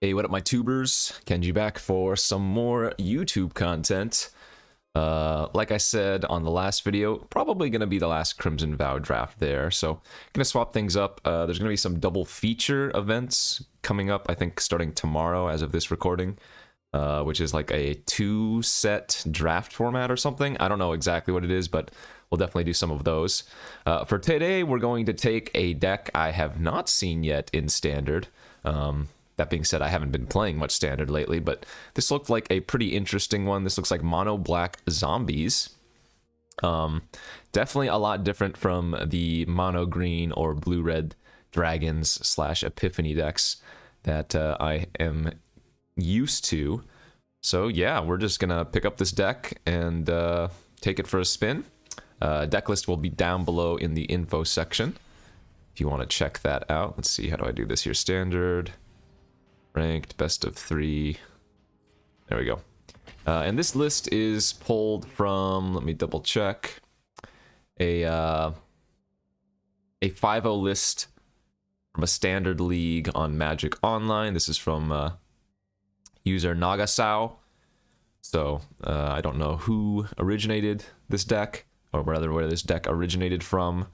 Hey, what up, my tubers? Kenji back for some more YouTube content. Like I said on the last video, probably going to be the last Crimson Vow draft there, so going to swap things up. There's going to be some double feature events coming up, I think starting tomorrow as of this recording, which is like a 2-set draft format or something. I don't know exactly what it is, but we'll definitely do some of those. For today, we're going to take a deck I have not seen yet in Standard. That being said, I haven't been playing much Standard lately, but this looked like a pretty interesting one. This looks like mono black zombies. Definitely a lot different from the mono green or blue red dragons / epiphany decks that I am used to. So yeah, we're just gonna pick up this deck and take it for a spin. Deck list will be down below in the info section if you want to check that out. Let's see, how do I do this here? Standard, ranked, best of 3. There we go. And this list is pulled from, let me double check, a 5-0 list from a Standard League on Magic Online. This is from user Nagasao. So I don't know who originated this deck, or rather where this deck originated from.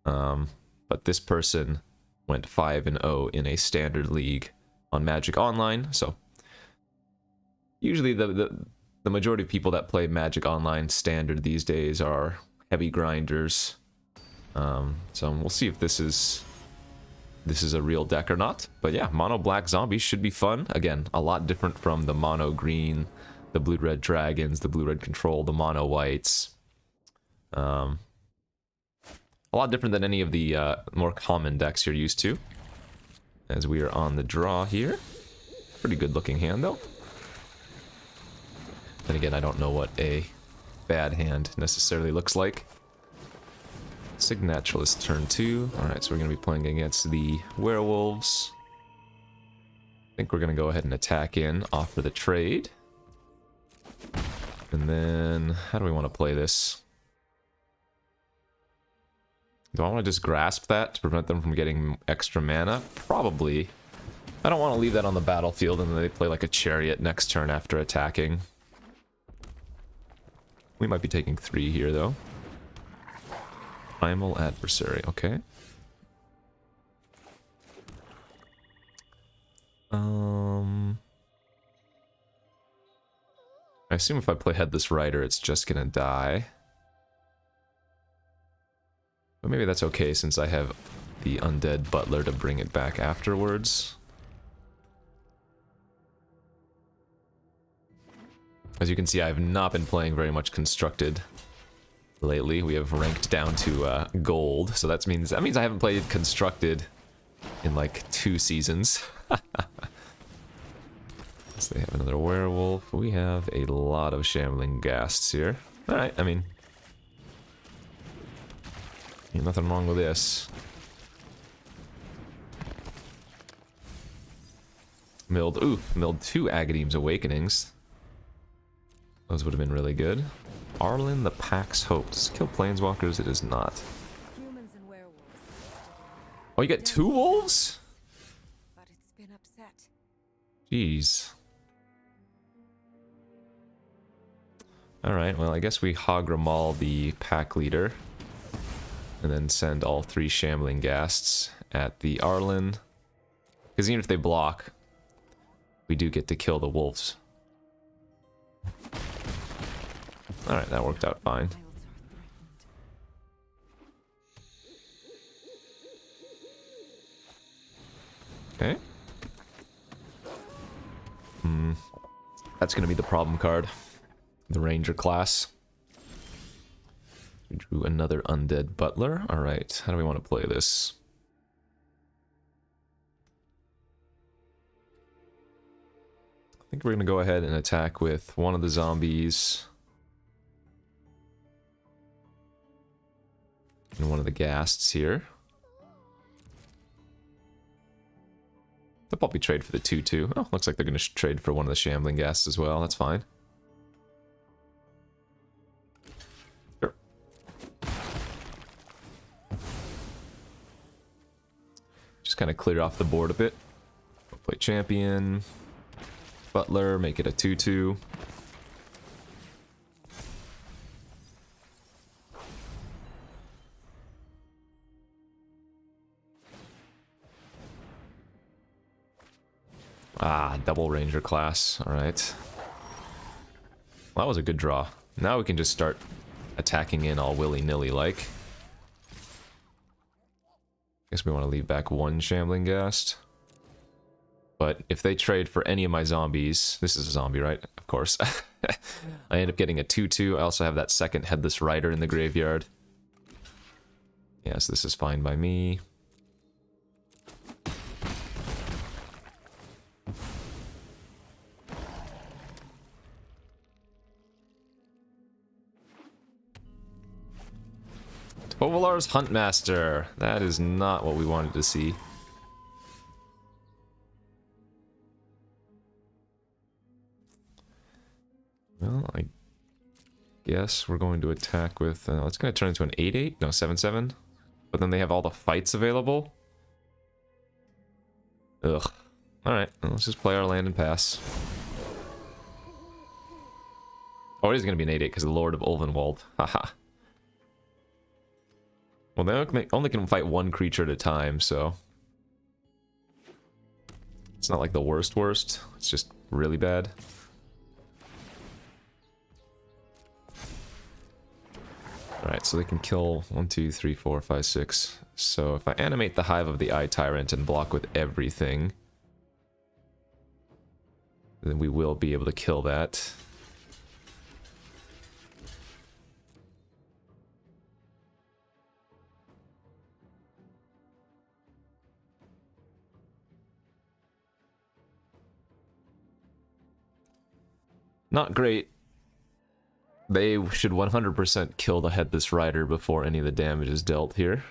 But this person went 5-0 in a Standard League on Magic Online. So usually the majority of people that play Magic Online Standard these days are heavy grinders. So we'll see if this is a real deck or not. But yeah, mono black zombies should be fun. Again, a lot different from the mono green, the blue red dragons, the blue red control, the mono whites. A lot different than any of the more common decks you're used to. As we are on the draw here. Pretty good looking hand though. Then again, I don't know what a bad hand necessarily looks like. Signaturalist turn 2. Alright, so we're going to be playing against the werewolves. I think we're going to go ahead and attack in, offer the trade. And then, how do we want to play this? Do I want to just grasp that to prevent them from getting extra mana? Probably. I don't want to leave that on the battlefield and then they play like a chariot next turn after attacking. We might be taking 3 here though. Primal Adversary, okay. I assume if I play Headless Rider, it's just gonna die. But maybe that's okay since I have the Undead Butler to bring it back afterwards. As you can see, I have not been playing very much Constructed lately. We have ranked down to gold, so that means I haven't played Constructed in like 2 seasons. So they have another werewolf. We have a lot of shambling ghasts here. Alright, I mean, ain't nothing wrong with this. Milled 2 Agadeem's Awakenings. Those would have been really good. Arlen the Pack's Hope. Does it kill planeswalkers? It is not. Humans and werewolves. Oh, you get 2 wolves? But it's been upset. Jeez. Alright, well, I guess we Hagramal the pack leader. And then send all 3 shambling ghasts at the Arlen. Because even if they block, we do get to kill the wolves. Alright, that worked out fine. Okay. That's gonna be the problem card. The Ranger class. We drew another Undead Butler. Alright, how do we want to play this? I think we're gonna go ahead and attack with one of the zombies. And one of the ghasts here. They'll probably trade for the 2/2. Oh, looks like they're going to trade for one of the shambling ghasts as well. That's fine. Sure. Just kind of clear off the board a bit. I'll play Target champion. Butler, make it a 2/2. Ah, double ranger class. Alright. Well, that was a good draw. Now we can just start attacking in all willy-nilly like. Guess we want to leave back one Shambling Ghast. But if they trade for any of my zombies... This is a zombie, right? Of course. I end up getting a 2/2. I also have that second Headless Rider in the graveyard. Yes, this is fine by me. Tovolar's Huntmaster. That is not what we wanted to see. Well, I guess we're going to attack with... it's going to turn into an 8/8? No, 7/7. But then they have all the fights available. Ugh. Alright, well, let's just play our land and pass. Oh, it is going to be an 8/8 because of the Lord of Ulvenwald. Haha. Well, they only can fight one creature at a time, so... It's not like the worst. It's just really bad. Alright, so they can kill 1, 2, 3, 4, 5, 6. So if I animate the Hive of the Eye Tyrant and block with everything, then we will be able to kill that. Not great. They should 100% kill the Headless Rider before any of the damage is dealt here.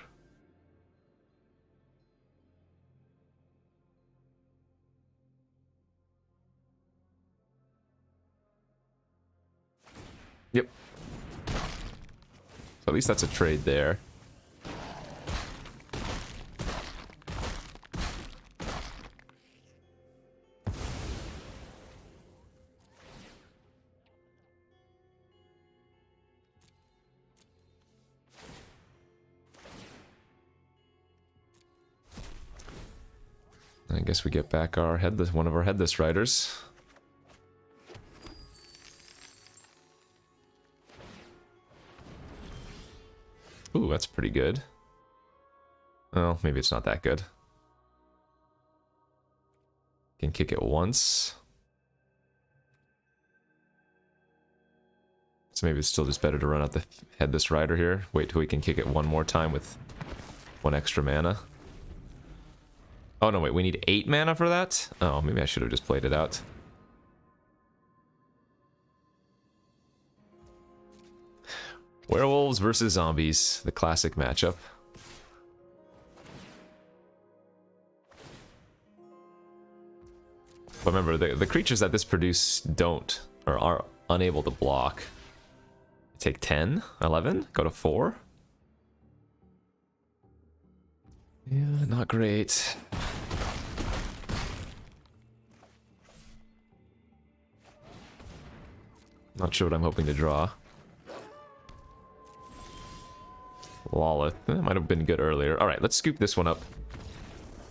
Yep. So at least that's a trade there. I guess we get back our one of our Headless Riders. Ooh, that's pretty good. Well, maybe it's not that good. Can kick it once. So maybe it's still just better to run out the Headless Rider here. Wait till we can kick it one more time with 1 extra mana. Oh no, wait, we need 8 mana for that? Oh, maybe I should have just played it out. Werewolves versus zombies, the classic matchup. But remember, the creatures that this produce don't, or are unable to block. Take 10, 11, go to 4. Yeah, not great. Not sure what I'm hoping to draw. Lolith. That might have been good earlier. Alright, let's scoop this one up.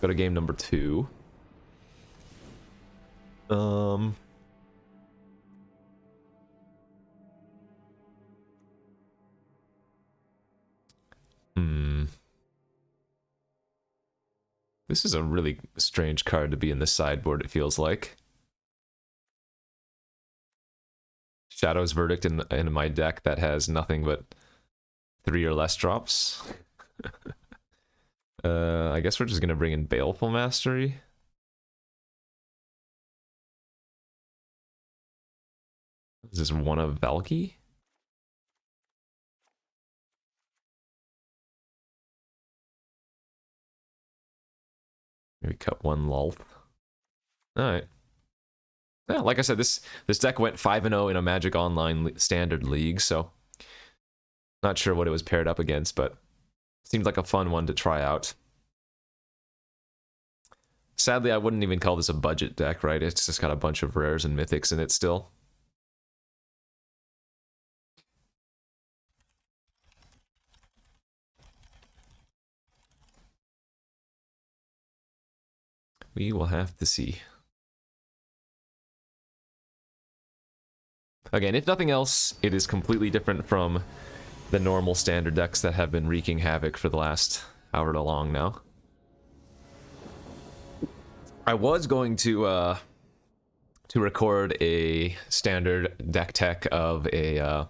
Go to game number 2. This is a really strange card to be in the sideboard, it feels like. Shadow's Verdict in my deck that has nothing but 3 or less drops. I guess we're just gonna bring in Baleful Mastery. Is this one of Valky? Maybe cut 1 Lulth. Alright. Yeah, like I said, this deck went 5-0 in a Magic Online Standard League, so not sure what it was paired up against, but seemed like a fun one to try out. Sadly, I wouldn't even call this a budget deck, right? It's just got a bunch of rares and mythics in it still. We will have to see. Again, if nothing else, it is completely different from the normal standard decks that have been wreaking havoc for the last however long now. I was going to record a standard deck tech of a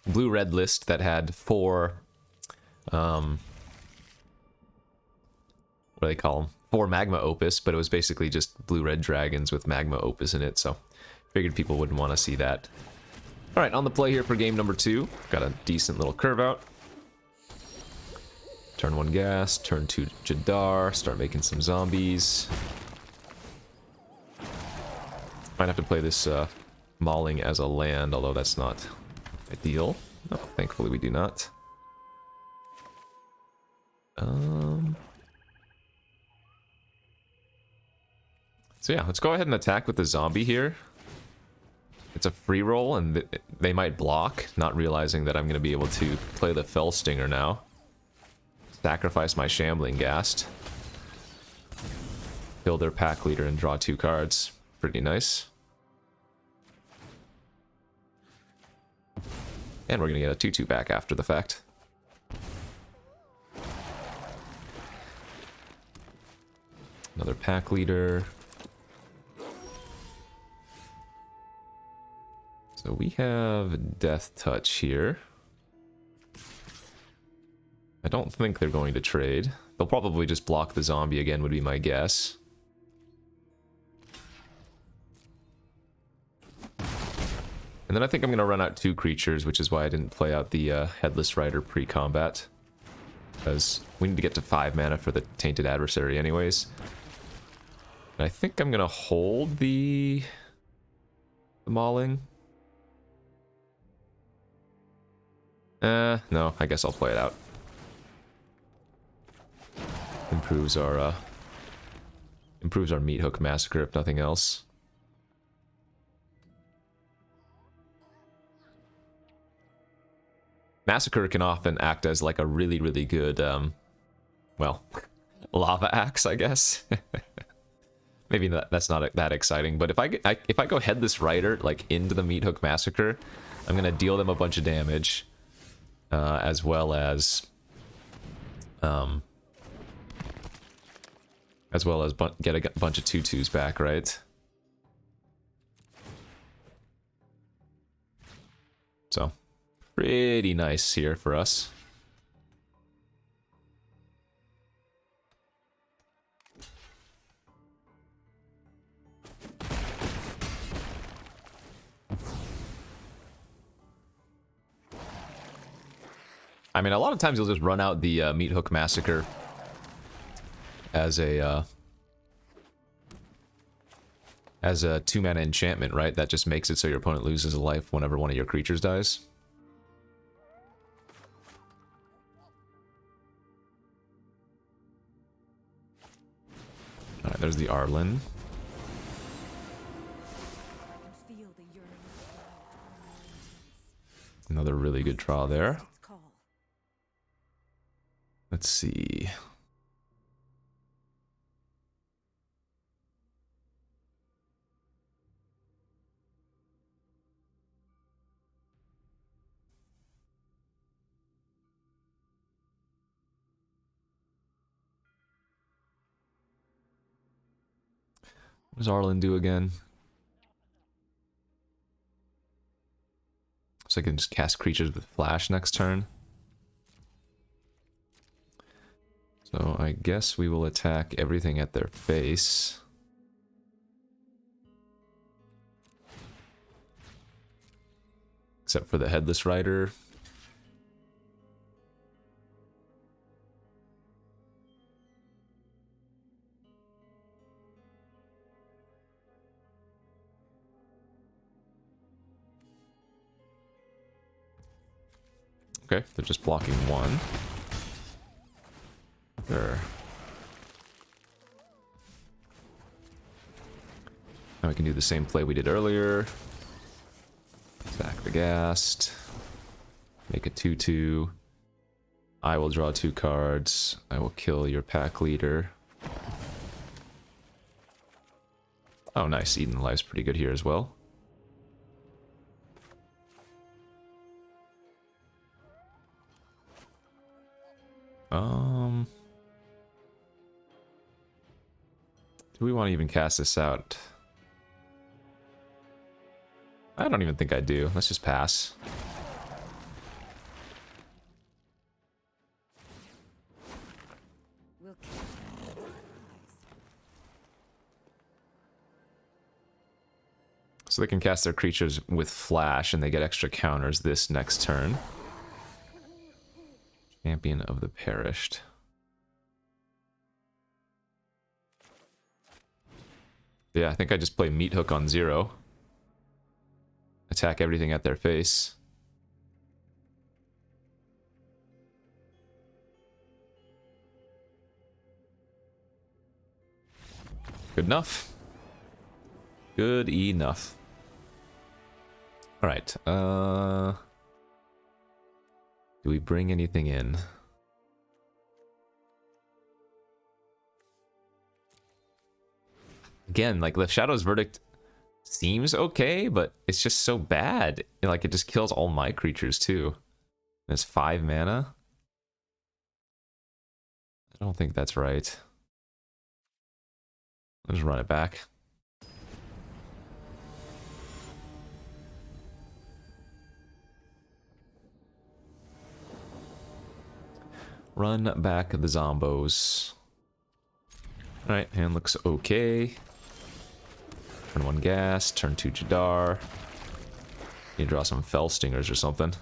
blue-red list that had 4 what do they call them? 4 magma opus, but it was basically just blue-red dragons with magma opus in it, so figured people wouldn't want to see that. Alright, on the play here for game number 2. Got a decent little curve out. Turn 1 gas, turn 2 Jadar, start making some zombies. Might have to play this mauling as a land, although that's not ideal. No, thankfully we do not. So yeah, let's go ahead and attack with the zombie here. It's a free roll, and they might block, not realizing that I'm going to be able to play the Fell Stinger now. Sacrifice my Shambling Ghast. Kill their pack leader and draw 2 cards. Pretty nice. And we're going to get a 2/2 back after the fact. Another pack leader. So we have Death Touch here. I don't think they're going to trade. They'll probably just block the zombie again, would be my guess. And then I think I'm going to run out 2 creatures, which is why I didn't play out the Headless Rider pre-combat. Because we need to get to 5 mana for the Tainted Adversary anyways. And I think I'm going to hold the Mauling. No, I guess I'll play it out. Improves our Meat Hook Massacre, if nothing else. Massacre can often act as like a really, really good, well, lava axe, I guess. Maybe that's not that exciting, but if I go Headless Rider like into the Meat Hook Massacre, I'm gonna deal them a bunch of damage, as well as get a bunch of 2/2s back, right? So, pretty nice here for us. I mean, a lot of times you'll just run out the Meat Hook Massacre as a 2-mana enchantment, right? That just makes it so your opponent loses a life whenever one of your creatures dies. Alright, there's the Arlen. Another really good draw there. Let's see. What does Arlen do again? So I can just cast creatures with flash next turn. So I guess we will attack everything at their face. Except for the Headless Rider. Okay, they're just blocking 1. Sure. Now we can do the same play we did earlier. Attack the Ghast. Make a 2/2. I will draw 2 cards. I will kill your pack leader. Oh, nice. Eden Life's pretty good here as well. Do we want to even cast this out? I don't even think I do. Let's just pass. We'll So they can cast their creatures with flash and they get extra counters this next turn. Champion of the Perished. Yeah, I think I just play Meat Hook on 0. Attack everything at their face. Good enough. Good enough. Alright, do we bring anything in? Again, like, the Shadow's Verdict seems okay, but it's just so bad. Like, it just kills all my creatures, too. And it's 5 mana? I don't think that's right. I'll just run it back. Run back the Zombos. Alright, hand looks okay. Turn 1 Gas, turn 2 Jadar. You draw some Fell Stingers or something.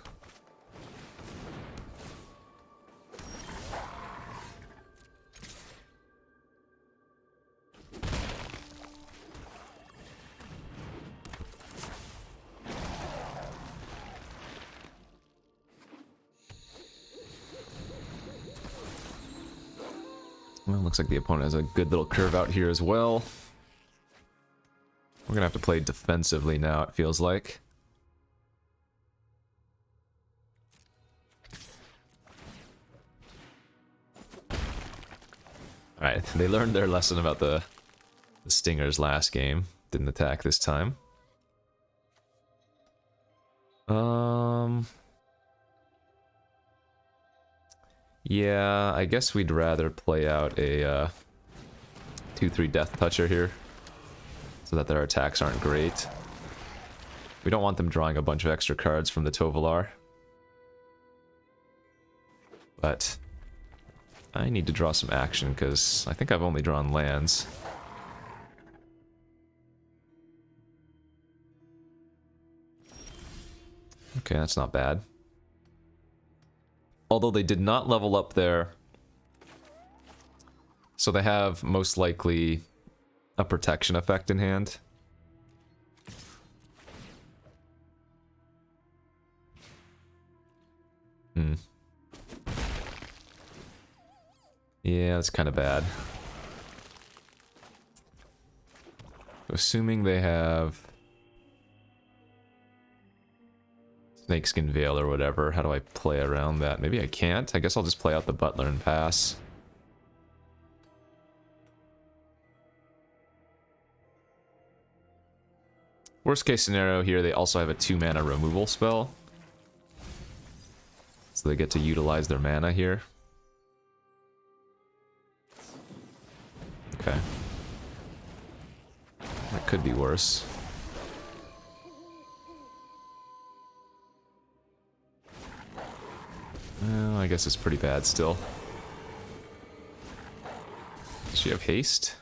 Well, looks like the opponent has a good little curve out here as well. We're gonna have to play defensively now, it feels like. Alright, they learned their lesson about the Stingers last game. Didn't attack this time. Yeah, I guess we'd rather play out a 2/3 Death Toucher here, so that their attacks aren't great. We don't want them drawing a bunch of extra cards from the Tovolar. But I need to draw some action, because I think I've only drawn lands. Okay, that's not bad. Although they did not level up there, so they have most likely a protection effect in hand. Yeah, that's kind of bad. Assuming they have Snakeskin Veil or whatever, how do I play around that? Maybe I can't. I guess I'll just play out the Butler and pass. Worst case scenario here, they also have a 2-mana removal spell. So they get to utilize their mana here. Okay. That could be worse. Well, I guess it's pretty bad still. Does she have haste?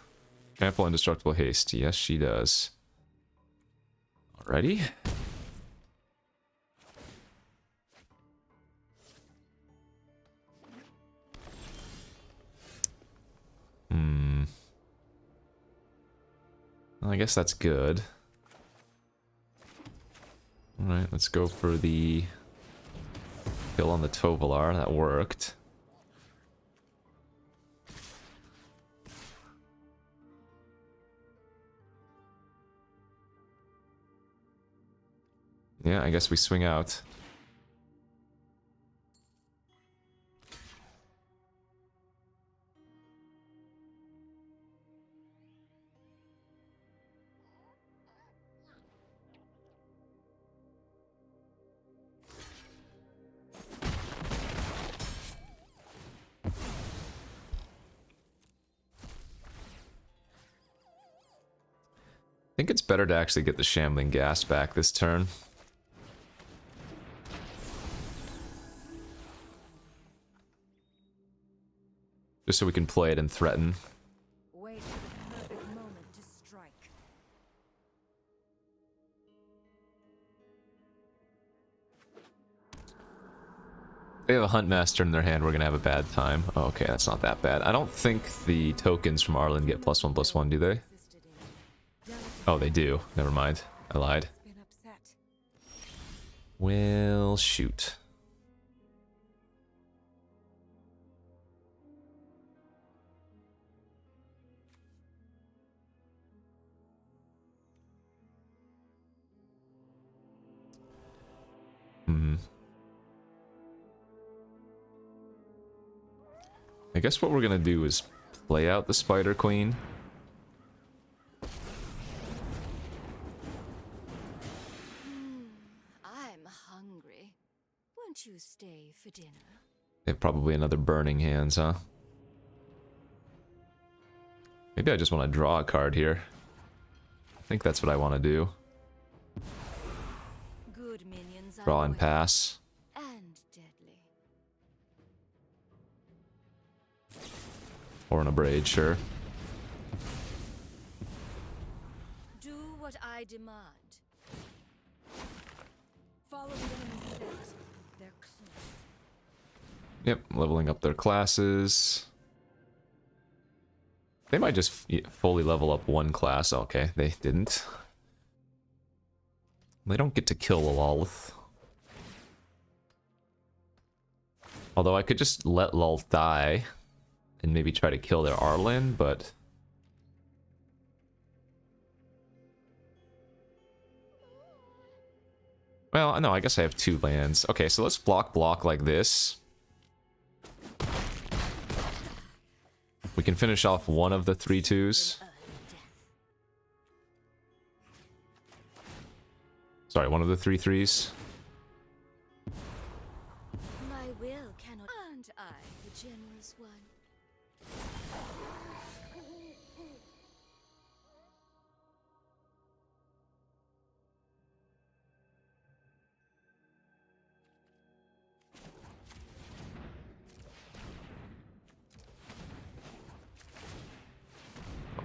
Ample Indestructible Haste. Yes, she does. Alrighty. Well, I guess that's good. Alright, let's go for the kill on the Tovolar. That worked. Yeah, I guess we swing out. I think it's better to actually get the Shambling Gas back this turn. Just so we can play it and threaten. Wait for the perfect moment to strike. If they have a Huntmaster in their hand, we're gonna have a bad time. Oh, okay, that's not that bad. I don't think the tokens from Arlen get +1/+1, do they? Oh, they do. Never mind. I lied. Been upset. Well, shoot. I guess what we're gonna do is play out the Spider Queen. I'm hungry. Won't you stay for dinner? They have probably another Burning Hands, huh? Maybe I just want to draw a card here. I think that's what I want to do. Good minions are Draw and loyal pass. and deadly. Or an Abrade, sure. Do what I demand. Follow the enemy's scent. They're close. Yep, leveling up their classes. They might just fully level up one class. Okay, they didn't. They don't get to kill a Lulth. Although I could just let Lulth die and maybe try to kill their Arlen, but... Well, no, I guess I have 2 lands. Okay, so let's block like this. We can finish off one of the 3/2s. Sorry, one of the 3/3s. My will cannot. Aren't I the generous one?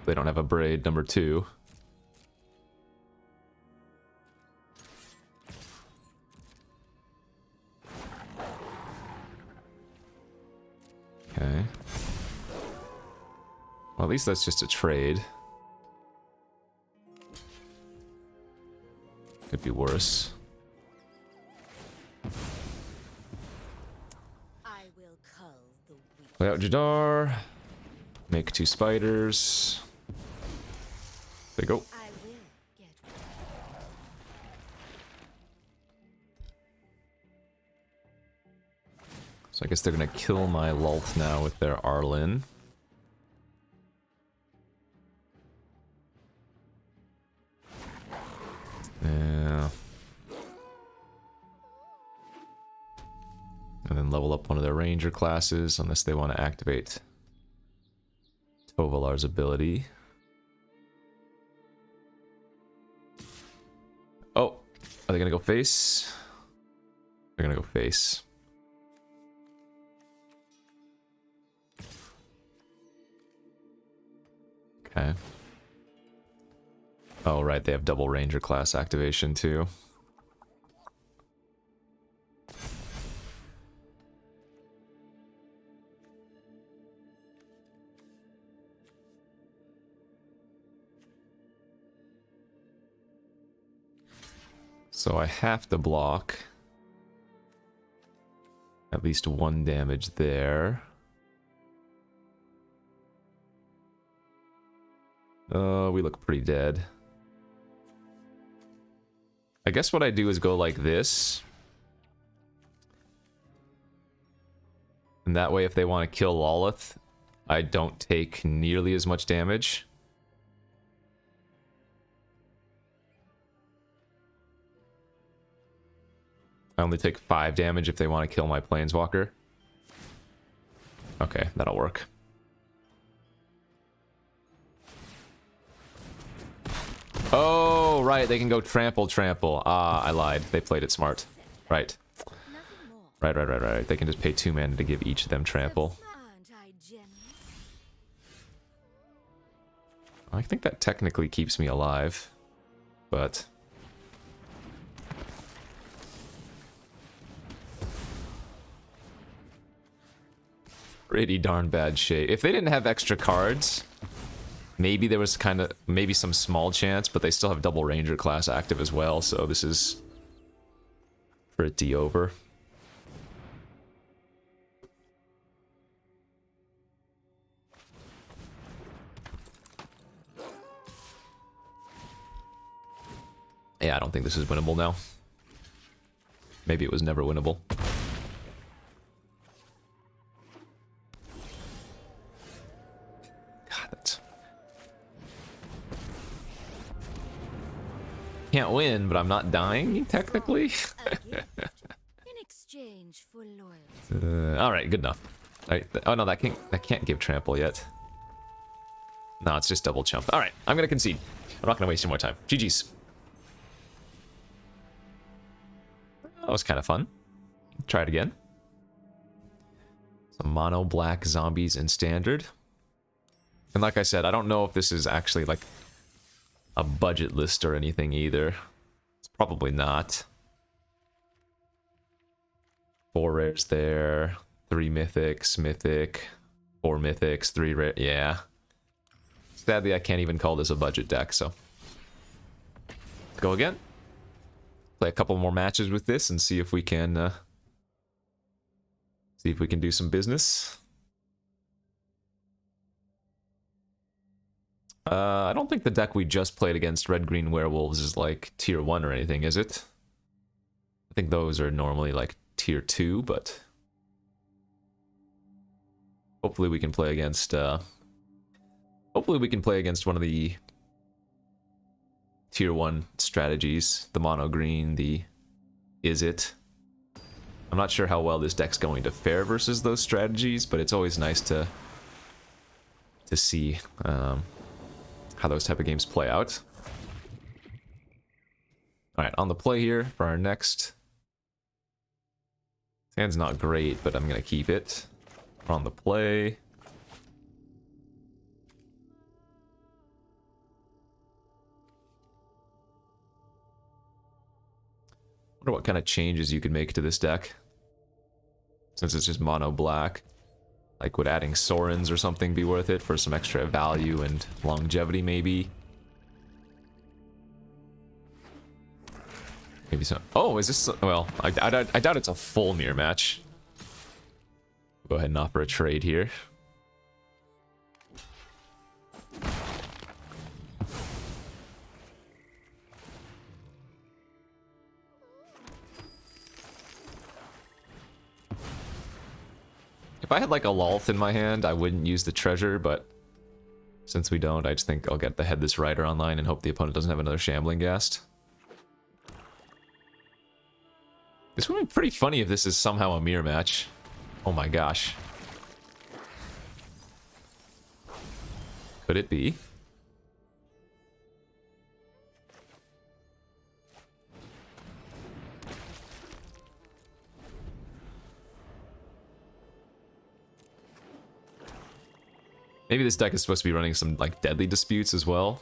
They don't have a Braid number 2. Okay. Well, at least that's just a trade. Could be worse. I will cull the weak. Play out Jadar. Make 2 spiders. There you go. I will get So I guess they're gonna kill my Lulth now with their Arlen. Yeah. And then level up one of their ranger classes, unless they want to activate Tovalar's ability. Oh, are they gonna go face? They're gonna go face. Okay. Oh, right, they have double ranger class activation too. So I have to block at least 1 damage there. We look pretty dead. I guess what I do is go like this. And that way, if they want to kill Lolith, I don't take nearly as much damage. I only take 5 damage if they want to kill my Planeswalker. Okay, that'll work. Oh, right, they can go trample, trample. Ah, I lied. They played it smart. Right. Right. They can just pay 2 mana to give each of them trample. I think that technically keeps me alive, but... pretty darn bad shape. If they didn't have extra cards, maybe there was maybe some small chance, but they still have double ranger class active as well, so this is pretty over. Yeah, I don't think this is winnable now. Maybe it was never winnable. God, that's... can't win, but I'm not dying, technically. In exchange for loyalty. Alright, good enough. Right. Oh no, that can't give trample yet. No, it's just double chump. Alright, I'm gonna concede. I'm not gonna waste any more time. GG's. That was kind of fun. Try it again. Some mono black zombies in standard. And like I said, I don't know if this is actually like a budget list or anything either. It's probably not. 4 rares there, 3 mythics, mythic, 4 mythics, 3 rare. Yeah. Sadly, I can't even call this a budget deck, so. Let's go again. Play a couple more matches with this and see if we can do some business. I don't think the deck we just played against red-green werewolves is like tier 1 or anything, is it? I think those are normally like tier 2, but hopefully we can play against one of the tier 1 strategies. The mono green, the is it. I'm not sure how well this deck's going to fare versus those strategies, but it's always nice to see how those type of games play out. Alright, on the play here for our next. Hand's not great, but I'm gonna keep it. We're on the play. Wonder what kind of changes you could make to this deck. Since it's just mono black. Like, would adding Sorens or something be worth it for some extra value and longevity, maybe? Maybe so. Oh, is this... well, I doubt it's a full mirror match. Go ahead and offer a trade here. If I had like a Lolth in my hand, I wouldn't use the treasure, but since we don't, I just think I'll get the Headless Rider online and hope the opponent doesn't have another Shambling Ghast. This would be pretty funny if this is somehow a mirror match. Oh my gosh. Could it be? Maybe this deck is supposed to be running some, like, Deadly Disputes as well.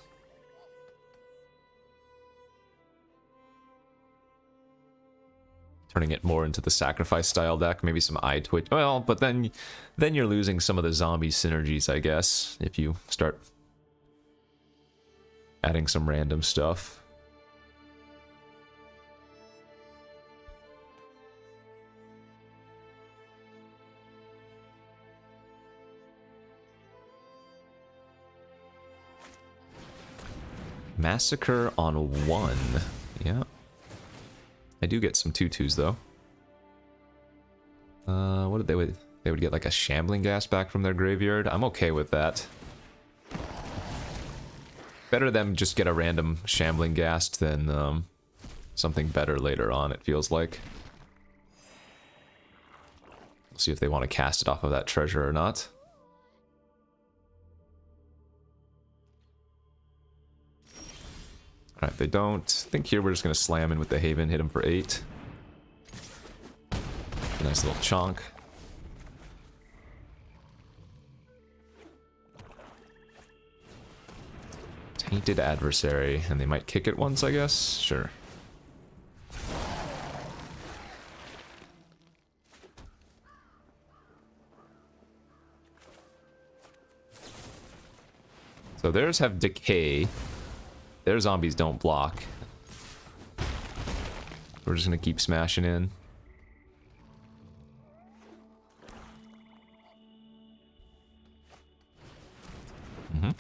Turning it more into the Sacrifice style deck. Maybe some Eye Twitch. Well, but then you're losing some of the zombie synergies, I guess, if you start adding some random stuff. Massacre on 1. Yeah. I do get some tutus though. What did they would get like a shambling gas back from their graveyard. I'm okay with that. Better them just get a random shambling ghast than something better later on, it feels like. We'll see if they want to cast it off of that treasure or not. Alright, they don't. I think here we're just going to slam in with the Haven, hit him for 8. A nice little chonk. Tainted Adversary, and they might kick it once, I guess? Sure. So theirs have Decay. Their zombies don't block. We're just gonna keep smashing in.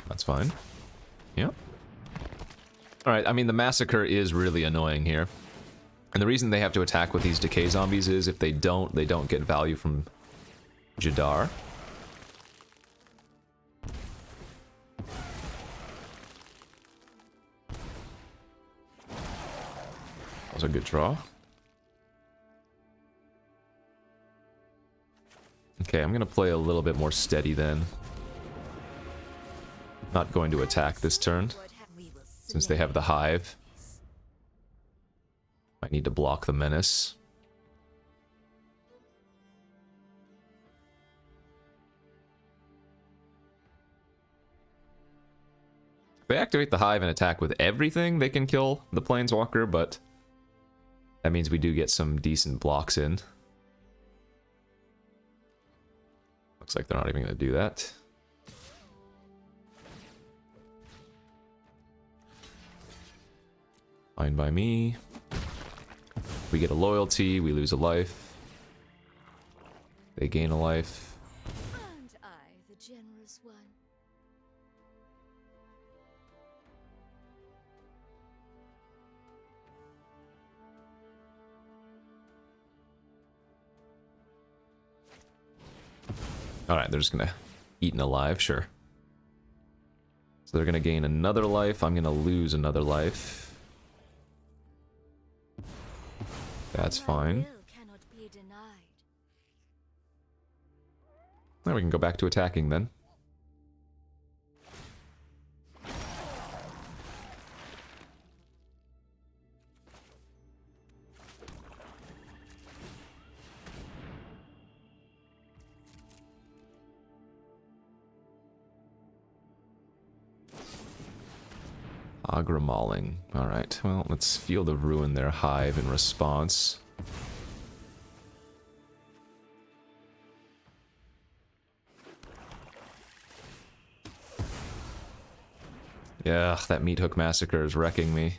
That's fine. Yeah. Alright, I mean, the Massacre is really annoying here. And the reason they have to attack with these Decay zombies is if they don't get value from Jadar. That was a good draw. Okay, I'm gonna play a little bit more steady then. Not going to attack this turn, since they have the Hive. Might need to block the Menace. If they activate the Hive and attack with everything, they can kill the Planeswalker, but that means we do get some decent blocks in. Looks like they're not even going to do that. Fine by me. We get a loyalty, we lose a life. They gain a life. And I, the generous one. Alright, they're just gonna eat alive, sure. So they're gonna gain another life, I'm gonna lose another life. That's fine. Now we can go back to attacking then. Agra Mauling. Alright, well, let's Field of Ruin their Hive in response. Yeah, that Meat Hook Massacre is wrecking me.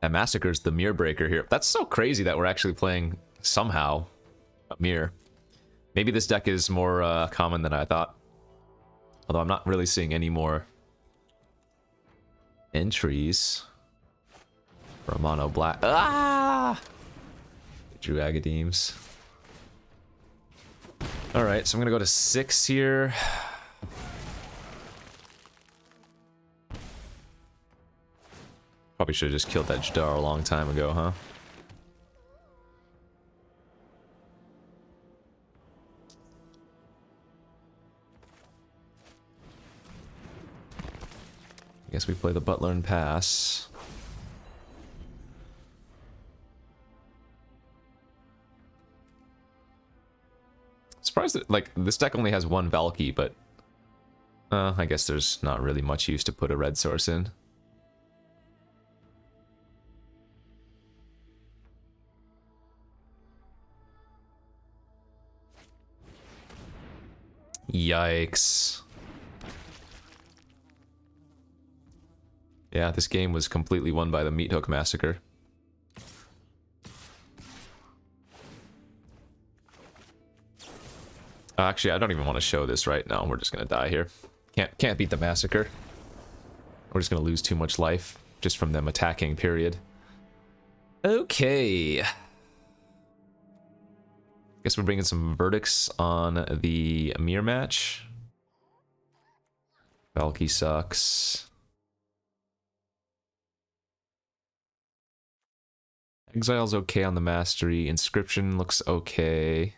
That Massacre's the Mirror Breaker here. That's so crazy that we're actually playing somehow a mirror. Maybe this deck is more common than I thought. Although I'm not really seeing any more entries for a mono black. Ah! Drew Agadeems. Alright, so I'm gonna go to 6 here. Probably should have just killed that Jadar a long time ago, huh? I guess we play the Butler and pass. Surprised that, like, this deck only has one Valky, but I guess there's not really much use to put a red source in. Yikes. Yeah, this game was completely won by the Meat Hook Massacre. Actually, I don't even want to show this right now. We're just gonna die here. Can't beat the massacre. We're just gonna lose too much life just from them attacking, period. Okay. Guess we're bringing some verdicts on the mirror match. Valky sucks. Exile's okay on the mastery. Inscription looks okay.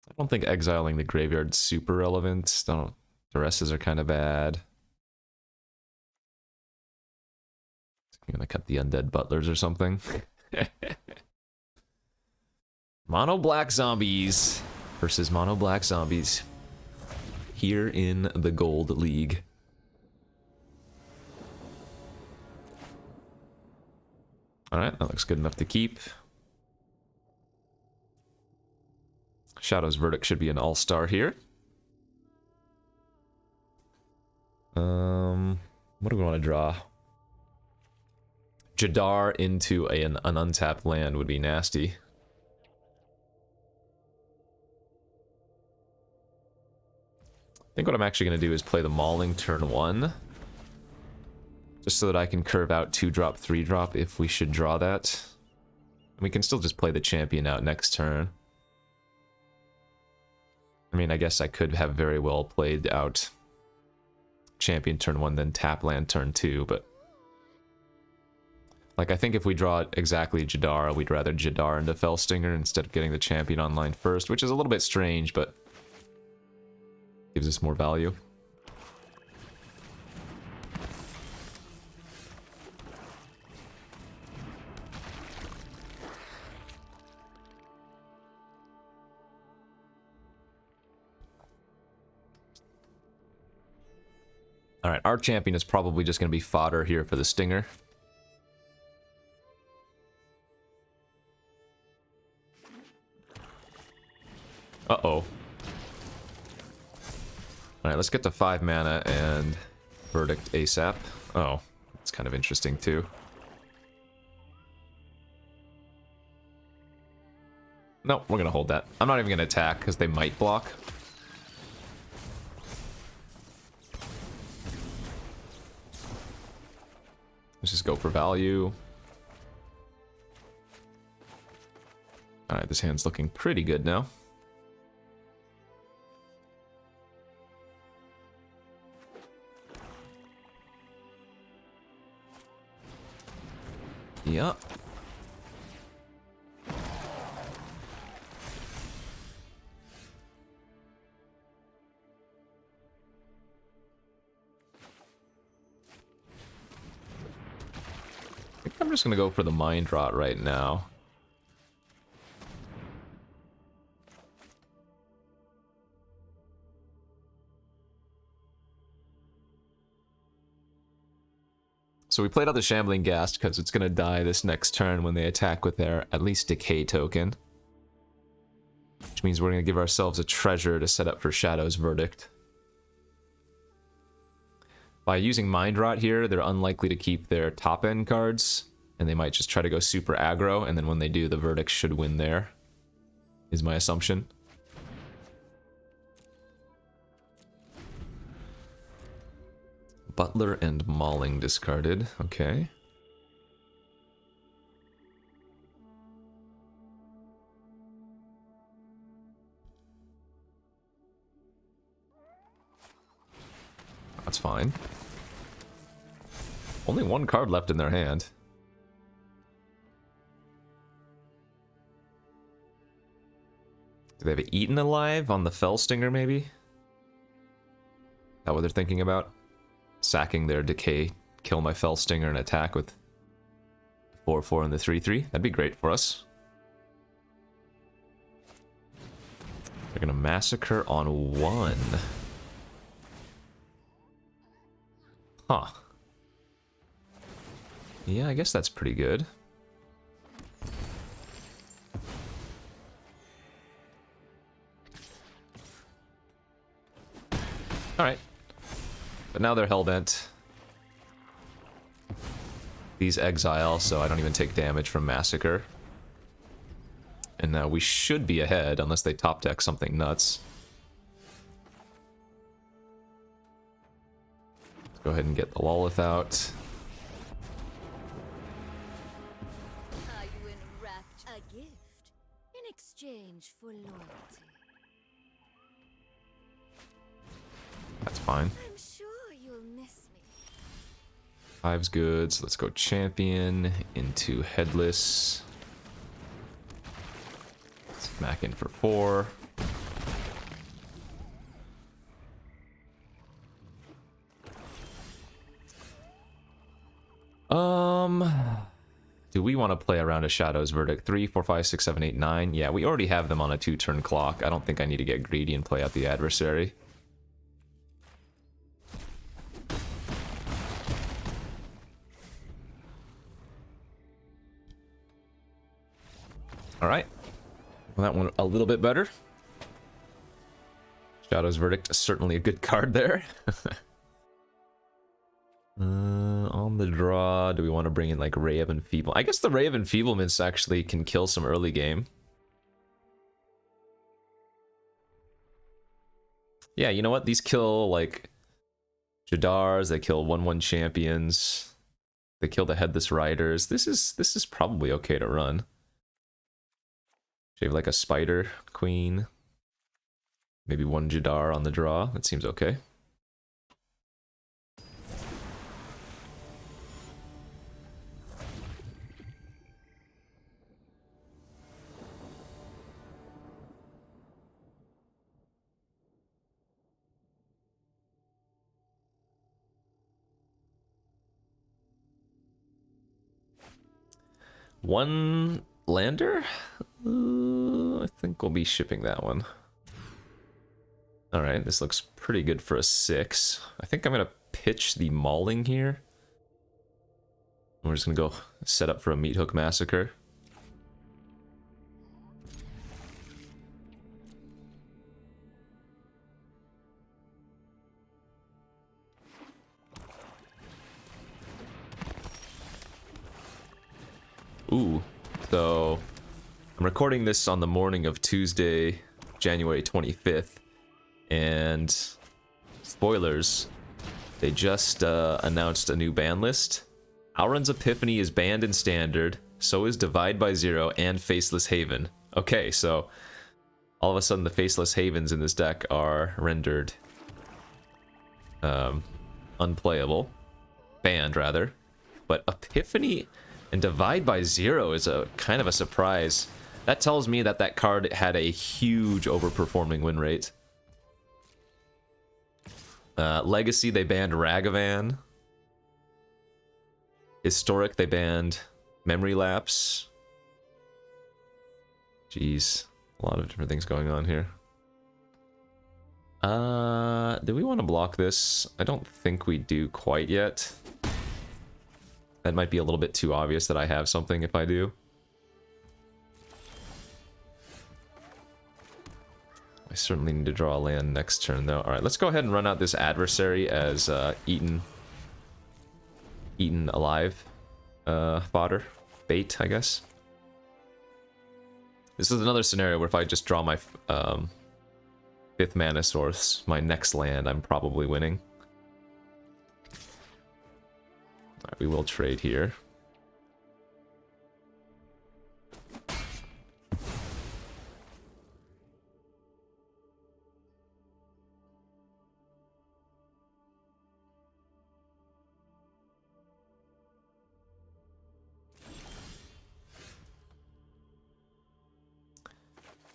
I don't think exiling the graveyard's super relevant. Duresses are kind of bad. I'm gonna cut the undead butlers or something. Mono black zombies versus mono black zombies here in the Gold League. Alright, that looks good enough to keep. Shadow's Verdict should be an all-star here. What do we want to draw? Jadar into an untapped land would be nasty. I think what I'm actually going to do is play the Mauling turn 1. Just so that I can curve out 2-drop, 3-drop if we should draw that. And we can still just play the champion out next turn. I mean, I guess I could have very well played out champion turn 1, then tap land turn 2, but... Like, I think if we draw exactly Jadar, we'd rather Jadar into Fellstinger instead of getting the champion online first, which is a little bit strange, but... gives us more value. Alright, our champion is probably just going to be fodder here for the Stinger. Uh-oh. Alright, let's get to 5 mana and Verdict ASAP. Oh, it's kind of interesting too. No, we're going to hold that. I'm not even going to attack because they might block. Let's just go for value. Alright, this hand's looking pretty good now. Yep. I think I'm just gonna go for the Mind Rot right now. So we played out the Shambling Ghast because it's going to die this next turn when they attack with their, at least, Decay token. Which means we're going to give ourselves a treasure to set up for Shadow's Verdict. By using Mind Rot here, they're unlikely to keep their top-end cards, and they might just try to go super aggro, and then when they do, the Verdict should win there, is my assumption. Butler and Mauling discarded. Okay. That's fine. Only one card left in their hand. Do they have Eaten Alive on the Fellstinger, maybe? Is that what they're thinking about? Sacking their Decay, kill my Fellstinger, and attack with 4/4 and the 3/3. That'd be great for us. They're gonna massacre on 1. Huh. Yeah, I guess that's pretty good. Alright. But now they're hellbent. These exile, so I don't even take damage from Massacre. And now we should be ahead, unless they top deck something nuts. Let's go ahead and get the Lolith out. Are you enraptured? A gift in exchange for loyalty. That's fine. I'm sure you'll miss me. 5's good, so let's go champion into headless. Smack in for 4. Do we want to play around a Shadow's Verdict? 3, 4, 5, 6, 7, 8, 9. Yeah, we already have them on a 2-turn clock. I don't think I need to get greedy and play out the adversary. Alright. Well, that one a little bit better. Shadow's Verdict is certainly a good card there. On the draw, do we want to bring in like Ray of Enfeeblement? I guess the Ray of Enfeeblements actually can kill some early game. Yeah, you know what? These kill like Jadars, they kill 1/1 champions, they kill the Headless Riders. This is probably okay to run. Shave like a Spider Queen. Maybe 1 Jadar on the draw. That seems okay. One lander? I think we'll be shipping that one. Alright, this looks pretty good for a 6. I think I'm going to pitch the Mauling here. We're just going to go set up for a Meat Hook Massacre. Ooh, so I'm recording this on the morning of Tuesday, January 25th, and spoilers, they just announced a new ban list. Auron's Epiphany is banned in Standard, so is Divide by Zero and Faceless Haven. Okay, so all of a sudden the Faceless Havens in this deck are rendered unplayable, banned rather, but Epiphany and Divide by Zero is a kind of a surprise. That tells me that that card had a huge overperforming win rate. Legacy, they banned Ragavan. Historic, they banned Memory Lapse. Jeez, a lot of different things going on here. Do we want to block this? I don't think we do quite yet. That might be a little bit too obvious that I have something if I do. I certainly need to draw a land next turn, though. Alright, let's go ahead and run out this adversary as eaten alive fodder. Bait, I guess. This is another scenario where if I just draw my 5th mana source, my next land, I'm probably winning. Alright, we will trade here.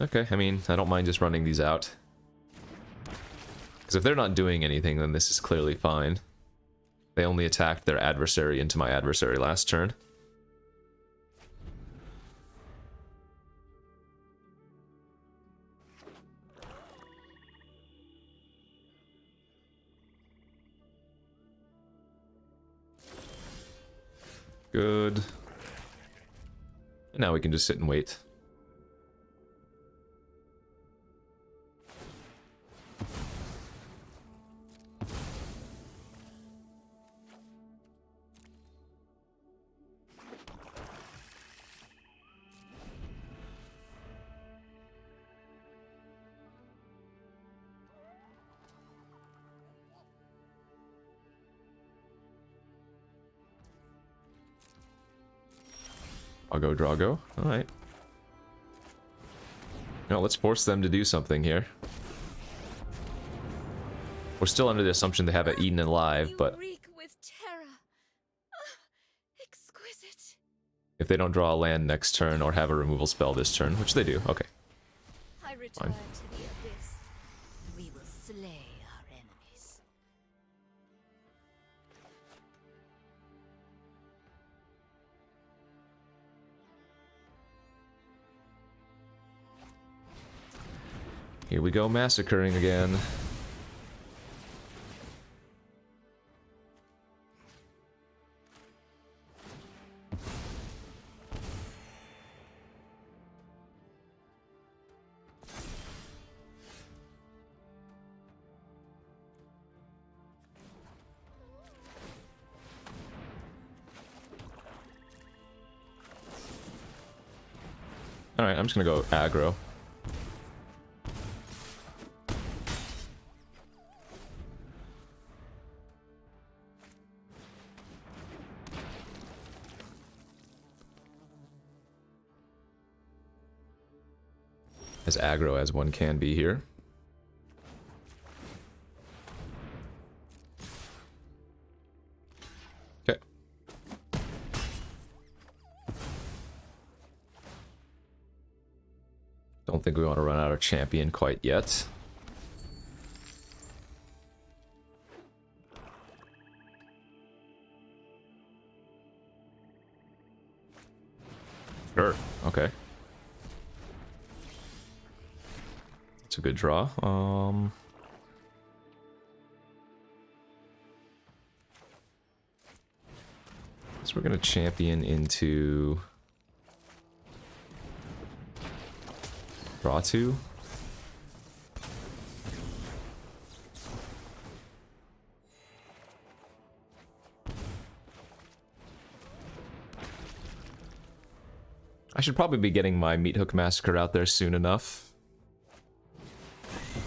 Okay, I mean, I don't mind just running these out. Because if they're not doing anything, then this is clearly fine. They only attacked their adversary into my adversary last turn. Good. And now we can just sit and wait. Drago. Alright. No, let's force them to do something here. We're still under the assumption they have it eaten alive, but You reek with terror. Exquisite. if they don't draw a land next turn or have a removal spell this turn, which they do, okay. I return to the abyss. We will slay our enemies. Here we go, massacring again. Alright, I'm just gonna go aggro. As aggro as one can be here. Okay. Don't think we want to run out of champion quite yet. Sure, okay. It's a good draw. So we're gonna champion into draw 2. I should probably be getting my Meat Hook Massacre out there soon enough.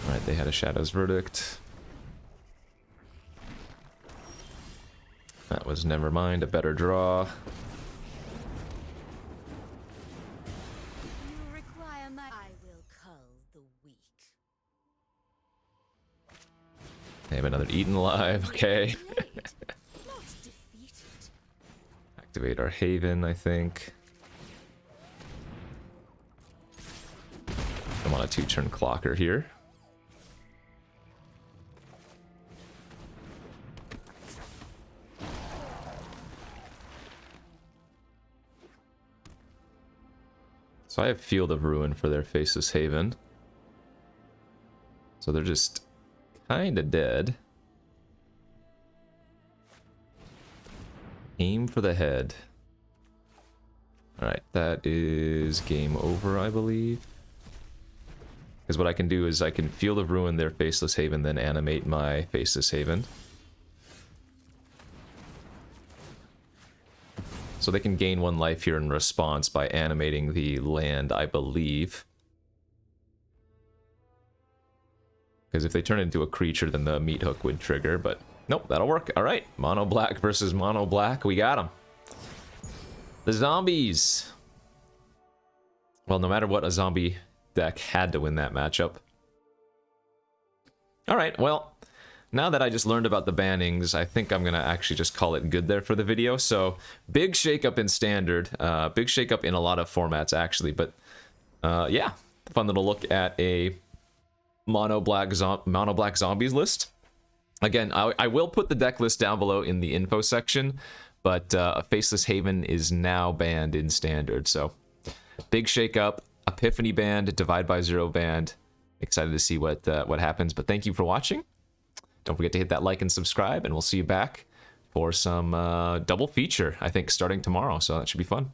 Alright, they had a Shadow's Verdict. That was, never mind, a better draw. You require my. I will cull the weak. They have another Eaten Alive, okay. Not defeated. Activate our Haven, I think. I'm on a 2-turn clocker here. So I have Field of Ruin for their Faceless Haven. So they're just kinda dead. Aim for the head. Alright, that is game over, I believe. Because what I can do is I can Field of Ruin their Faceless Haven, then animate my Faceless Haven. So they can gain 1 life here in response by animating the land, I believe. Because if they turn it into a creature, then the Meat Hook would trigger, but nope, that'll work. Alright, mono black versus mono black, we got them. The zombies! Well, no matter what, a zombie deck had to win that matchup. Alright, well, now that I just learned about the bannings, I think I'm gonna actually just call it good there for the video. So, big shakeup in Standard, big shakeup in a lot of formats actually, but yeah, fun little look at a mono black zombies list. Again, I will put the deck list down below in the info section, but Faceless Haven is now banned in Standard, so big shakeup. Epiphany banned, Divide by Zero banned. Excited to see what happens, but thank you for watching. Don't forget to hit that like and subscribe, and we'll see you back for some double feature, I think, starting tomorrow, so that should be fun.